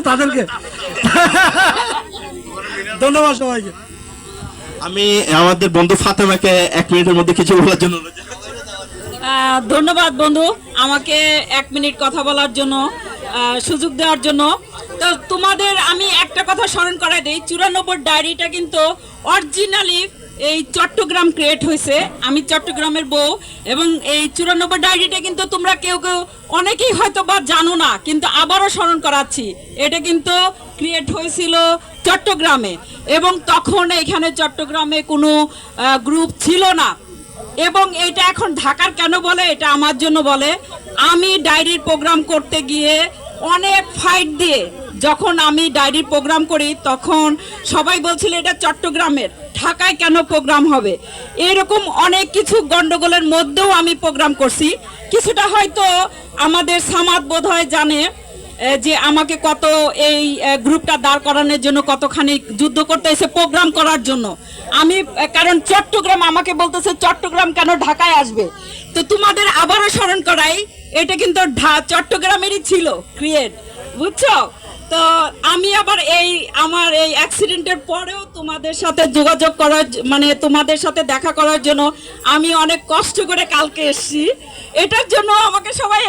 তাদেরকে ধন্যবাদ সবাইকে। আমি আমাদের বন্ধু ফাতেমাকে 1 মিনিটের মধ্যে কিছু বলার জন্য ধন্যবাদ বন্ধু, আমাকে 1 মিনিট কথা বলার জন্য সুযোগ দেওয়ার জন্য। তো তোমাদের আমি একটা কথা স্মরণ করাই দিই, 94 ডায়েরিটা কিন্তু অরিজিনালি এই চট্টগ্রাম ক্রিয়েট হয়েছে। আমি চট্টগ্রামের বউ, এবং এই 94 ডায়েরিটা কিন্তু তোমরা কেউ কেউ অনেকেই হয়তো বা জানো না, কিন্তু আবারও স্মরণ করাচ্ছি, এটা কিন্তু ক্রিয়েট হয়েছিল চট্টগ্রামে, এবং তখন এখানে চট্টগ্রামে কোনো গ্রুপ ছিল না। এবং এটা এখন ঢাকার কেন বলে, এটা আমার জন্য বলে। আমি ডায়েরির প্রোগ্রাম করতে গিয়ে অনেক ফাইট দিয়ে যখন আমি ডায়েরির প্রোগ্রাম করি, তখন সবাই বলছিল এটা চট্টগ্রামের, ঢাকায় কেন প্রোগ্রাম হবে। এরকম অনেক কিছু গন্ডগোলের মধ্যেও আমি প্রোগ্রাম করছি। কিছুটা হয়তো আমাদের সামাদ বোধহয় জানে যে আমাকে কত এই গ্রুপটা দাঁড় করানোর জন্য কতখানি যুদ্ধ করতে এসে প্রোগ্রাম করার জন্য। আমি কারণ চট্টগ্রাম আমাকে বলতেছে চট্টগ্রাম কেন ঢাকায় আসবে। তো তোমাদের আবারও স্মরণ করাই, এটা কিন্তু চট্টগ্রামেরই ছিল ক্রিয়েট, বুঝছো। তো আমি আবার আমার এই অ্যাক্সিডেন্টের পরেও তোমাদের সাথে যোগাযোগ করার, মানে তোমাদের সাথে দেখা করার জন্য আমি অনেক কষ্ট করে কালকে এসেছি। এটার জন্য আমাকে সবাই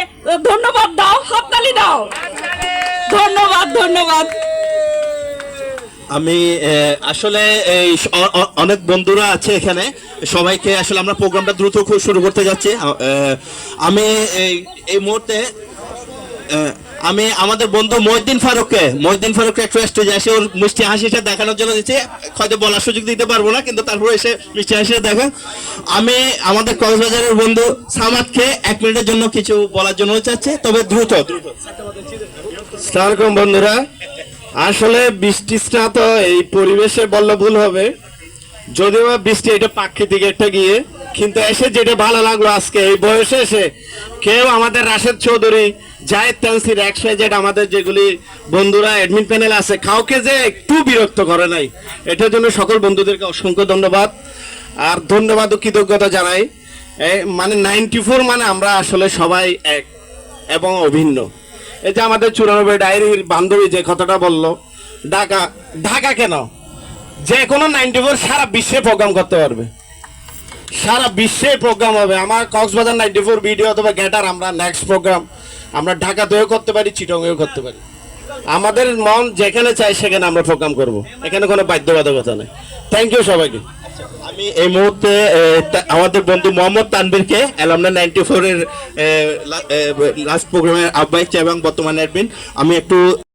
ধন্যবাদ দাও, হাততালি দাও। ধন্যবাদ ধন্যবাদ। আমি আসলে এই অনেক বন্ধুরা আছে এখানে, সবাইকে আসলে আমরা প্রোগ্রামটা দ্রুত শুরু করতে যাচ্ছি। আমি এই মুহূর্তে আমি আমাদের বন্ধু মহিউদ্দিন ফারুককে একটু স্টেজে এসে ওর মিষ্টি হাসিটা দেখানোর জন্য দিচ্ছি। হয়তো বলার সুযোগ দিতে পারবো না, কিন্তু তারপরে এসে মিষ্টি হাসিটা দেখা। আমি আমাদের কক্সবাজারের বন্ধু সামাদকে 1 মিনিটের জন্য কিছু বলার জন্য চাচ্ছি, তবে দ্রুত। সালাম বন্ধুরা, আসলে বৃষ্টিটা তো এই পরিবেশে বললে ভুল হবে, যদিও বৃষ্টি এটা প্রাকৃতিক একটা গিয়ে, কিন্তু এসে যেটা ভালো লাগলো আজকে এই বয়সে এসে কেউ আমাদের রাশেদ চৌধুরী, জায়েদ তানসির, XYZ আমাদের যেগুলি বন্ধুরা অ্যাডমিন প্যানেল আছে, কাউকে যে একটু বিরক্ত করে নাই, এটার জন্য সকল বন্ধুদেরকে অসংখ্য ধন্যবাদ। আর ধন্যবাদ ও কৃতজ্ঞতা জানাই। মানে 94 মানে আমরা আসলে সবাই এক এবং অভিন্ন। এই যে আমাদের 94 ডায়েরির বান্ধবী যে কথাটা বললো, ঢাকা কেন, যে কোনো 94 সারা বিশ্বে প্রোগ্রাম করতে পারবে, সারা বিশ্বে প্রোগ্রাম হবে। আমার কক্সবাজার 94 ভিডিও অথবা গ্যাটার, আমরা নেক্সট প্রোগ্রাম আমরা ঢাকাতেও করতে পারি, চিটংয়েও করতে পারি। আমাদের মন যেখানে চাই সেখানে আমরা প্রোগ্রাম করব, এখানে কোনো বাধ্যবাধকতা নেই। থ্যাংক ইউ সবাইকে। আমি এই মুহূর্তে আমাদের বন্ধু মোহাম্মদ তানভীরকে, অ্যালামনা 94 এর লাস্ট প্রোগ্রামের আহ্বায়ক এবং বর্তমান অ্যাডমিন, আমি একটু